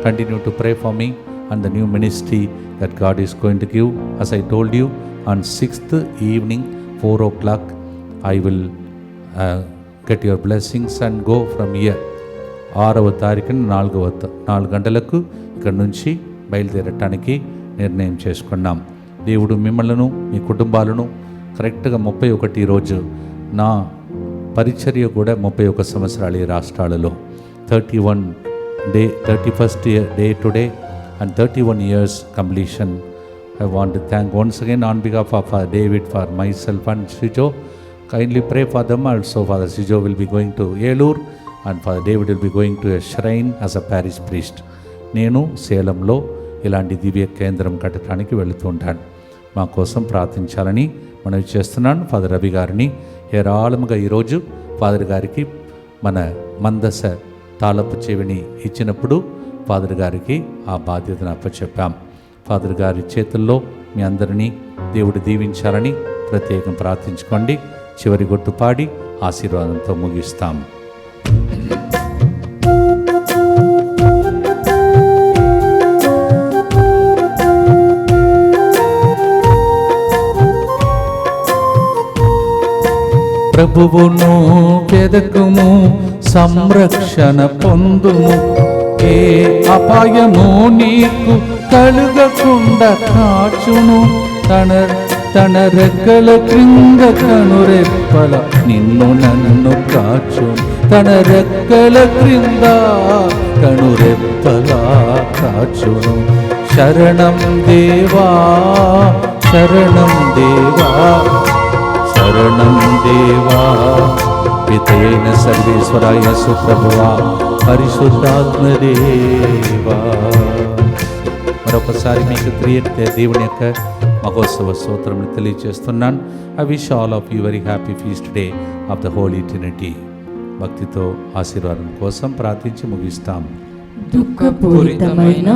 Continue to pray for me and the new ministry that God is going to give. As I told you, on 6th evening 4 o'clock I will get your blessings and go from here. 6వ తారీఖున 4 గంటలకు ఇక్కడ నుంచి బయలుదేరటానికి నిర్ణయం చేసుకున్నాం. దేవుడు మిమ్మల్ని మీ కుటుంబాలను కరెక్ట్గా 31 రోజు నా పరిచర్య కూడా 31 సంవత్సరాలు ఈ రాష్ట్రాలలో 31st day today and 31 years completion. I want to thank once again on behalf of David, for myself and Sijo. Kindly pray for them also. Father Sijo will be going to Elur and Father David will be going to a shrine as a parish priest. నేను సేలంలో ఇలాంటి దివ్య కేంద్రం కట్టడానికి వెళుతూ ఉంటాను. మా కోసం ప్రార్థించాలని మనవి చేస్తున్నాను. ఫాదర్ రవి గారిని ఏరాళముగా ఈరోజు ఫాదర్ గారికి మన మందస తాళపు చెవిని ఇచ్చినప్పుడు ఫాదర్ గారికి ఆ బాధ్యతను అప్పచెప్పాం. ఫాదర్ గారి చేతుల్లో మీ అందరినీ దేవుడు దీవించాలని ప్రత్యేకం ప్రార్థించుకోండి. చివరి గుర్తు పాడి ఆశీర్వాదంతో ముగిస్తాం. ప్రభువును వెదకుము, సంరక్షణ పొందుము, ఏ అపాయము నీకు కలుగకుండా కాచును. తన రెక్కల క్రింద కనురెప్పల నిన్ను నన్ను కాచును. తన రెక్కల క్రింద కనురెప్పల కాచును. శరణం దేవా, శరణం దేవా, శరణం దేవా. పితైన సర్వేశ్వరాయ సుప్రభువా, పరిశుద్ధాత్మదేవా. మరొకసారి మీకు ప్రియతే దేవుని యొక్క మహోత్సవ స్తోత్రములు తెలియజేస్తున్నాను. I wish all of you very happy feast day of the holy trinity. భక్తితో ఆశీర్వాదం కోసం ప్రార్థించి ముగిస్తాం. దుఃఖపూరితమైన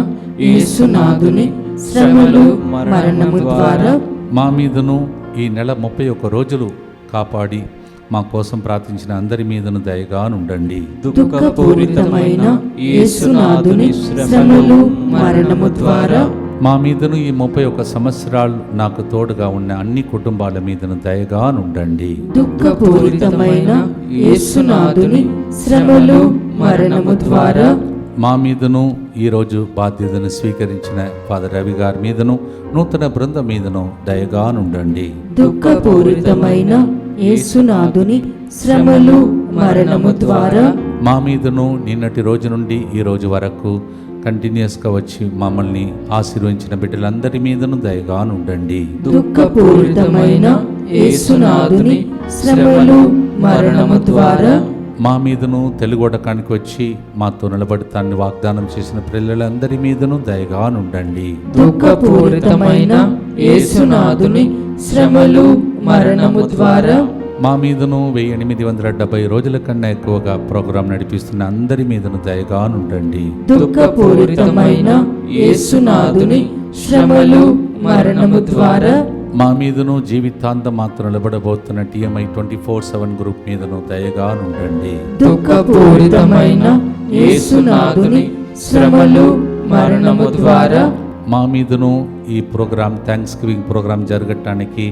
యేసునాథుని శ్రమలు మరణము ద్వారా మా మీదను ఈ నెల 31 రోజులు కాపాడి మా కోసం ప్రార్థించిన అందరి మీదను దయగా నుండండి. దుఃఖపూరితమైన యేసునాథుని శ్రమలు మరణము ద్వారా మా మీదను ఈ 31 సంవత్సరాలు నాకు తోడుగా ఉన్న అన్ని కుటుంబాల మీదను దయగా నుండండి. దుఃఖపూరితమైన యేసునాథుని శ్రమలు మరణము ద్వారా మా మీదను ఈరోజు బాధ్యతను స్వీకరించిన ఫాదర్ రవి గారి మీదను నూతన బృందం మీదను దయగా నుండండి. దుఃఖపూరితమైన యేసునాథుని శ్రమలు మరణము ద్వారా మా మీదను నిన్నటి రోజు నుండి ఈ రోజు వరకు కంటిన్యూస్గా వచ్చి మమ్మల్ని ఆశీర్వదించిన బిడ్డలందరి మీదను దయగా ఉండండి. దుఃఖపూరితమైన యేసునాథుని శ్రమలు మరణము ద్వారా మా మీదను తెలుగొడకానికి వచ్చి మాతో నిలబడతాన్ని వాగ్దానం చేసిన పిల్లలందరి మీదను దయగా ఉండండి. దుఃఖపూరితమైన యేసునాథుని శ్రమలు మరణము ద్వారా మా మీదను 1870 రోజుల కన్నా ఎక్కువగా ప్రోగ్రాం నడిపిస్తున్న అందరి మీదను దయగా ఉండండి. దుఃఖపూరితమైన యేసునాథుని శ్రమలు మరణము ద్వారా మా మీదను జీవితాంతం మాత్రం నిలబడబోతున్న TMI 24/7 గ్రూప్ మీదను దయగా ఉండండి. దుఃఖపూరితమైన యేసునాథుని శ్రమలు మరణము ద్వారా మా మీదను ఈ ప్రోగ్రాం థ్యాంక్స్ గివింగ్ ప్రోగ్రాం జరగటానికి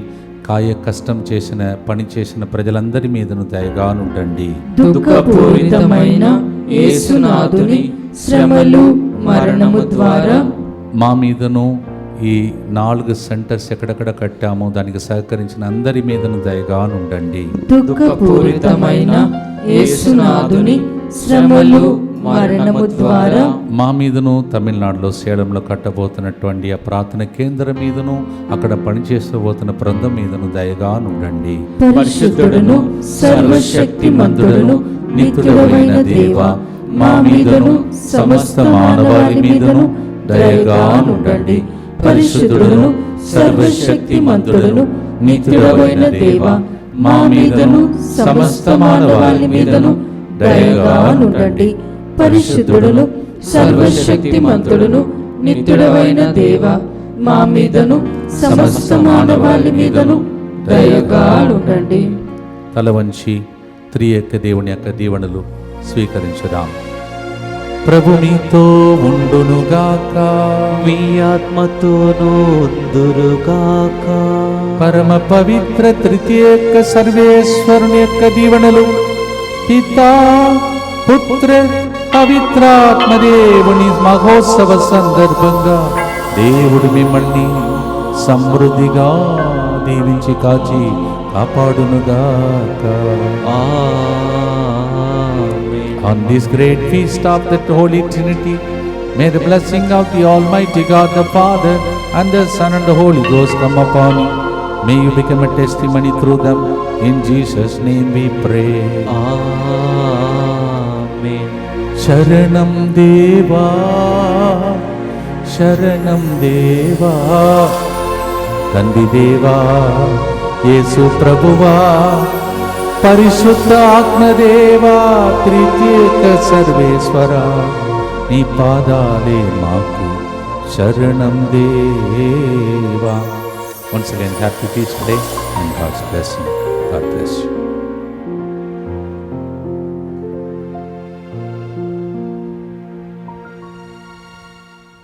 కాయ కష్టం చేసిన పని చేసిన ప్రజలందరి మీదను దయగా ఉండండి. దుఃఖపూరితమైన యేసునాథుని శ్రమలు మరణము ద్వారా మా మీదను ఈ 4 సెంటర్స్ ఎక్కడెక్కడ కట్టామో దానికి సహకరించిన అందరి మీదను దయగా ఉండండి. దుఃఖపూరితమైన యేసునాథుని శ్రమలు మరణము ద్వారా మా మీదను తమిళనాడులో సేలంలో కట్టబోతున్నటువంటి ఆ ప్రార్థన కేంద్రం మీదను అక్కడ పనిచేసబోతున్న బృందం మీదను దయగా ఉండండి. పరిశుద్ధుడును సర్వశక్తిమంతుడును నిత్యుడైన దేవా, మా మీదను సమస్త మానవాళి మీదను దయగా ఉండండి. పరిశుద్ధుడును సర్వశక్తిమంతుడును నిత్యుడైన దేవా, మా మీదను సమస్త మానవాళి మీదను దయగా ఉండండి. పరిశుద్ధుడును సర్వశక్తిమంతుడును నిత్యుడైన దేవా, మా మీదను సమస్త మానవాళి మీదను దయగా ఉండండి. తల వంచి త్రియేక దేవుని యొక్క దీవెనలు స్వీకరించుదాం. ప్రభు మీతో ఉండునుగాక, మీ ఆత్మతోనూ ఉందురుగాక. పరమ పవిత్ర త్రియేక సర్వేశ్వరుని యొక్క దీవెనలు పితా పుత్ర పవిత్రాత్మదేవుని మహోత్సవ సందర్భంగా దేవుడు మిమ్మల్ని సమృద్ధిగా దీవించి కాచి కాపాడునుగాక. On this great feast of the Holy Trinity, may the blessing of the Almighty God, the Father, and the Son, and the Holy Ghost come upon you. May you become a testimony through them. In Jesus' name we pray. Amen. Sharanam Deva, Sharanam Deva, Tandi Deva, Yesu Prabhuva, పరిశుద్ధ ఆత్మదేవా, త్రియేక సర్వేశ్వరా, నీ పాదాలే మాకు శరణం దేవా. Once again, happy feast day and God's blessing. God bless you.